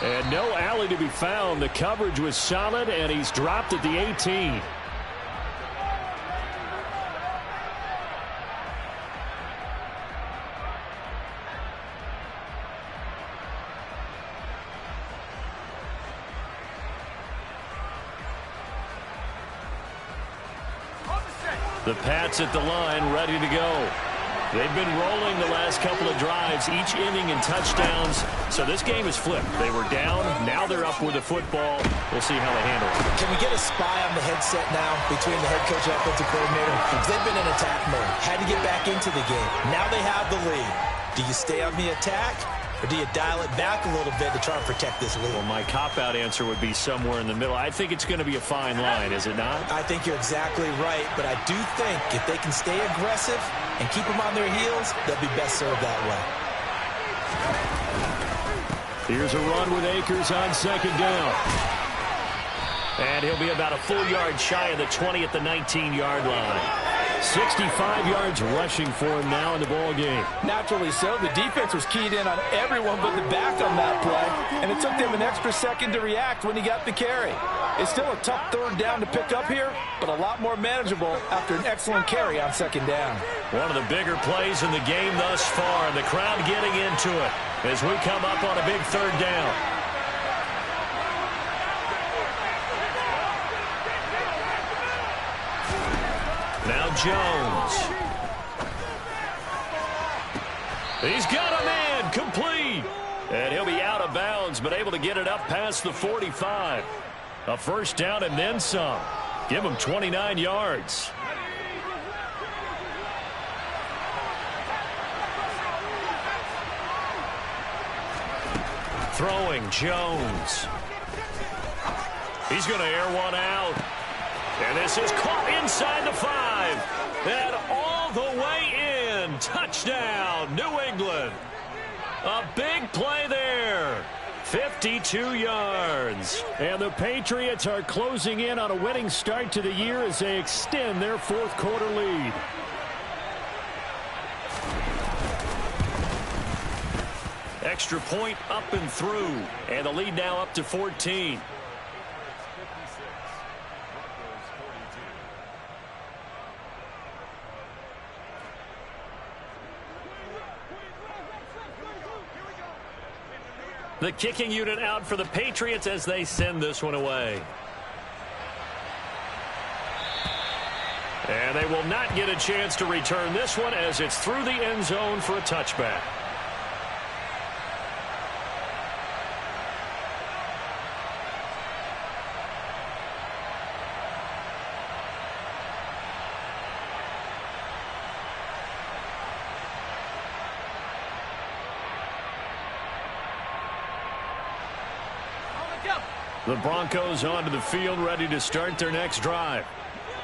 And no alley to be found. The coverage was solid, and he's dropped at the 18. The Pats at the line, ready to go. They've been rolling the last couple of drives, each inning in touchdowns. So this game is flipped. They were down. Now they're up with the football. We'll see how they handle it. Can we get a spy on the headset now between the head coach and offensive coordinator? Because they've been in attack mode. Had to get back into the game. Now they have the lead. Do you stay on the attack? Or do you dial it back a little bit to try and protect this lead? Well, my cop-out answer would be somewhere in the middle. I think it's going to be a fine line, is it not? I think you're exactly right, but I do think if they can stay aggressive and keep them on their heels, they'll be best served that way. Here's a run with Akers on second down. And he'll be about a full yard shy of the 20 at the 19-yard line. 65 yards rushing for him now in the ball game. Naturally so. The defense was keyed in on everyone but the back on that play, and it took them an extra second to react when he got the carry. It's still a tough third down to pick up here, but a lot more manageable after an excellent carry on second down. One of the bigger plays in the game thus far, and the crowd getting into it as we come up on a big third down. Now Jones. He's got a man complete. And he'll be out of bounds, but able to get it up past the 45. A first down and then some. Give him 29 yards. Throwing Jones. He's going to air one out. And this is caught inside the 5. And all the way in. Touchdown, New England. A big play there. 52 yards. And the Patriots are closing in on a winning start to the year as they extend their fourth quarter lead. Extra point up and through. And the lead now up to 14. The kicking unit out for the Patriots as they send this one away. And they will not get a chance to return this one as it's through the end zone for a touchback. The Broncos onto the field, ready to start their next drive.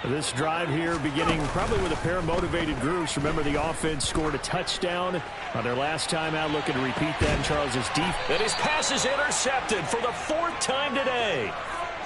This drive here beginning probably with a pair of motivated groups. Remember, the offense scored a touchdown on their last time out. Looking to repeat that in Charles's defense. And his pass is intercepted for the 4th time today.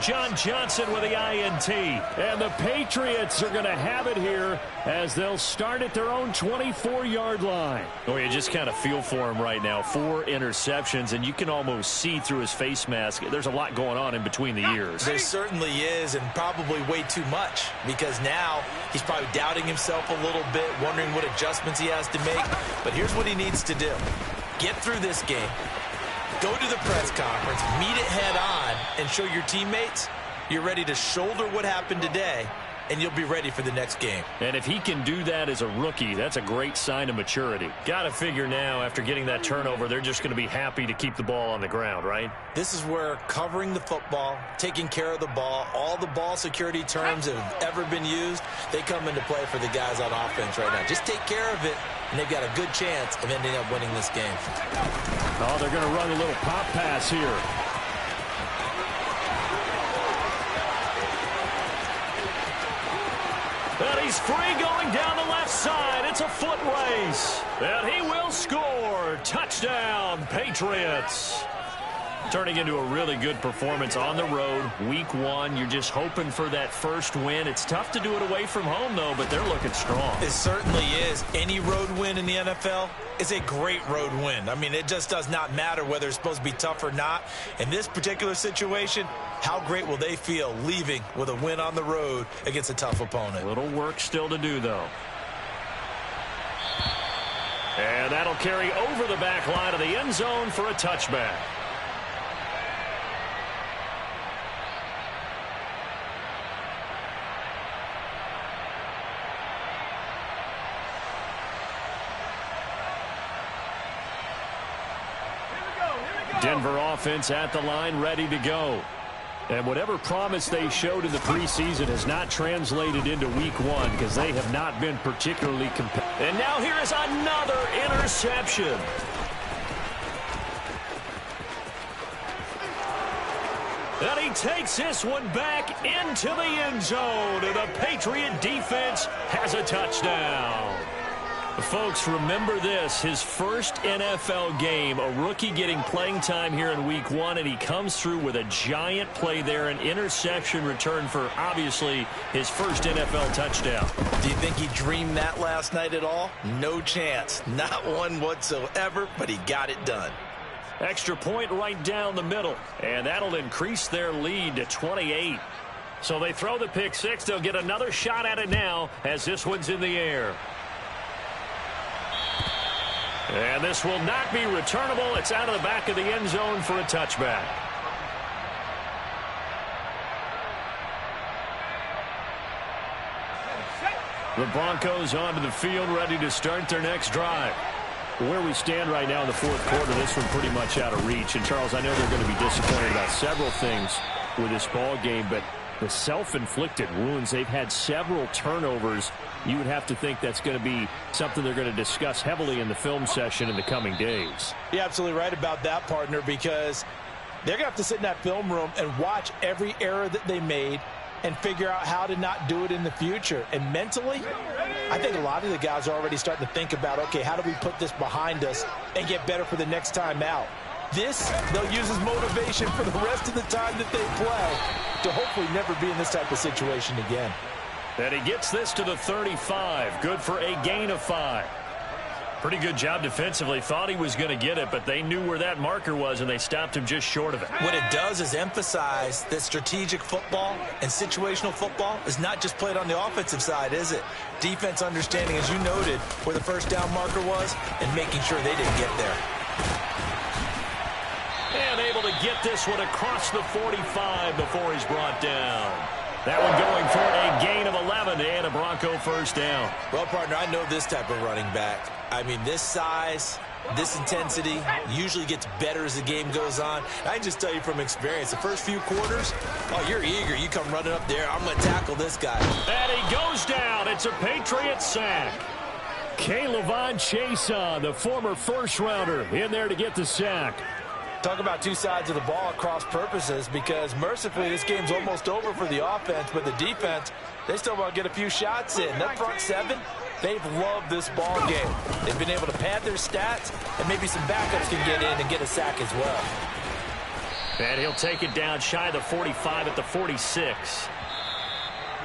John Johnson with the INT. And the Patriots are going to have it here as they'll start at their own 24-yard line. Oh, you just kind of feel for him right now. 4 interceptions, and you can almost see through his face mask. There's a lot going on in between the ears. There certainly is, and probably way too much, because now he's probably doubting himself a little bit, wondering what adjustments he has to make. But here's what he needs to do. Get through this game. Go to the press conference, meet it head on, and show your teammates you're ready to shoulder what happened today, and you'll be ready for the next game. And if he can do that as a rookie, that's a great sign of maturity. Got to figure now, after getting that turnover, they're just going to be happy to keep the ball on the ground, right? This is where covering the football, taking care of the ball, all the ball security terms that have ever been used, they come into play for the guys on offense right now. Just take care of it, and they've got a good chance of ending up winning this game. Oh, they're going to run a little pop pass here. And he's free going down the left side. It's a foot race. And he will score. Touchdown, Patriots. Turning into a really good performance on the road. Week 1, you're just hoping for that first win. It's tough to do it away from home, though, but they're looking strong. It certainly is. Any road win in the NFL is a great road win. I mean, it just does not matter whether it's supposed to be tough or not. In this particular situation, how great will they feel leaving with a win on the road against a tough opponent? A little work still to do, though. And that'll carry over the back line of the end zone for a touchback. Denver offense at the line, ready to go. And whatever promise they showed in the preseason has not translated into week 1 because they have not been particularly competitive. And now here is another interception. And he takes this one back into the end zone. And the Patriot defense has a touchdown. Folks, remember this, his first NFL game, a rookie getting playing time here in week 1, and he comes through with a giant play there, an interception return for, obviously, his first NFL touchdown. Do you think he dreamed that last night at all? No chance. Not one whatsoever, but he got it done. Extra point right down the middle, and that'll increase their lead to 28. So they throw the pick 6. They'll get another shot at it now as this one's in the air. And this will not be returnable. It's out of the back of the end zone for a touchback. The Broncos onto the field, ready to start their next drive. Where we stand right now in the 4th quarter, this one pretty much out of reach. And, Charles, I know they're going to be disappointed about several things with this ball game, but the self-inflicted wounds, they've had several turnovers. You would have to think that's going to be something they're going to discuss heavily in the film session in the coming days. You're absolutely right about that, partner, because they're going to have to sit in that film room and watch every error that they made and figure out how to not do it in the future. And mentally, I think a lot of the guys are already starting to think about, okay, how do we put this behind us and get better for the next time out? This, they'll use as motivation for the rest of the time that they play to hopefully never be in this type of situation again. And he gets this to the 35. Good for a gain of 5. Pretty good job defensively. Thought he was going to get it, but they knew where that marker was, and they stopped him just short of it. What it does is emphasize that strategic football and situational football is not just played on the offensive side, is it? Defense understanding, as you noted, where the first down marker was and making sure they didn't get there. And able to get this one across the 45 before he's brought down. That one going for a gain of 11 and a Bronco first down. Well, partner, I know this type of running back. I mean, this size, this intensity usually gets better as the game goes on. I can just tell you from experience, the first few quarters, oh, you're eager. You come running up there. I'm going to tackle this guy. And he goes down. It's a Patriot sack. K'Lavon Chaisson, the former first-rounder, in there to get the sack. Talk about two sides of the ball at cross purposes, because mercifully this game's almost over for the offense, but the defense, they still want to get a few shots in. That front seven, they've loved this ball game. They've been able to pad their stats, and maybe some backups can get in and get a sack as well. And he'll take it down shy of the 45 at the 46.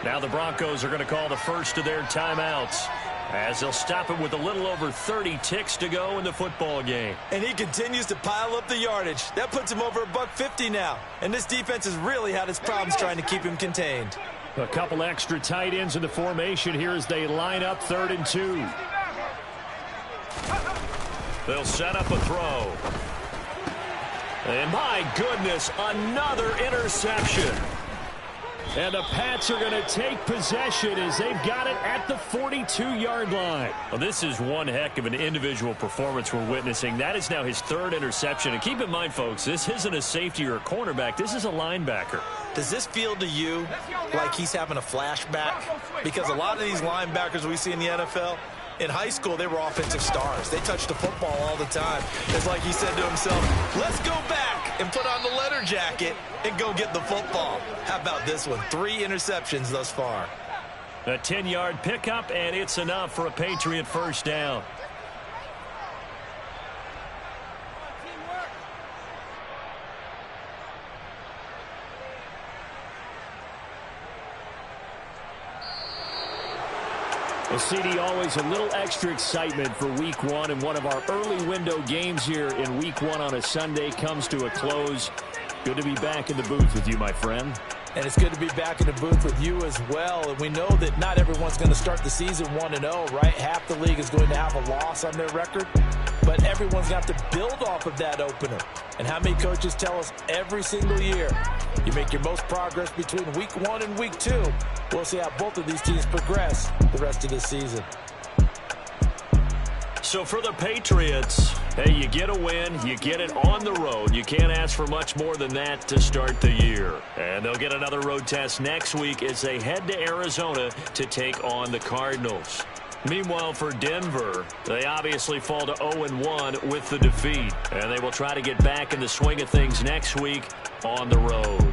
Now the Broncos are going to call the first of their timeouts, as they'll stop it with a little over 30 ticks to go in the football game. And he continues to pile up the yardage. That puts him over $150 now. And this defense has really had its problems trying to keep him contained. A couple extra tight ends in the formation here as they line up 3rd and 2. They'll set up a throw. And my goodness, another interception. And the Pats are going to take possession as they've got it at the 42-yard line. Well, this is one heck of an individual performance we're witnessing. That is now his 3rd interception. And keep in mind, folks, this isn't a safety or a cornerback. This is a linebacker. Does this feel to you like he's having a flashback? Because a lot of these linebackers we see in the NFL, in high school, they were offensive stars. They touched the football all the time. It's like he said to himself, let's go back and put on the leather jacket and go get the football. How about this one? 3 interceptions thus far. A 10-yard pickup, and it's enough for a Patriot first down. Well, CD, always a little extra excitement for Week 1, and one of our early window games here in Week 1 on a Sunday comes to a close. Good to be back in the booth with you, my friend. And it's good to be back in the booth with you as well. And we know that not everyone's going to start the season 1-0, right? Half the league is going to have a loss on their record. But everyone's going to have to build off of that opener. And how many coaches tell us every single year, you make your most progress between Week 1 and Week 2. We'll see how both of these teams progress the rest of this season. So for the Patriots, hey, you get a win, you get it on the road. You can't ask for much more than that to start the year. And they'll get another road test next week as they head to Arizona to take on the Cardinals. Meanwhile, for Denver, they obviously fall to 0-1 with the defeat. And they will try to get back in the swing of things next week on the road.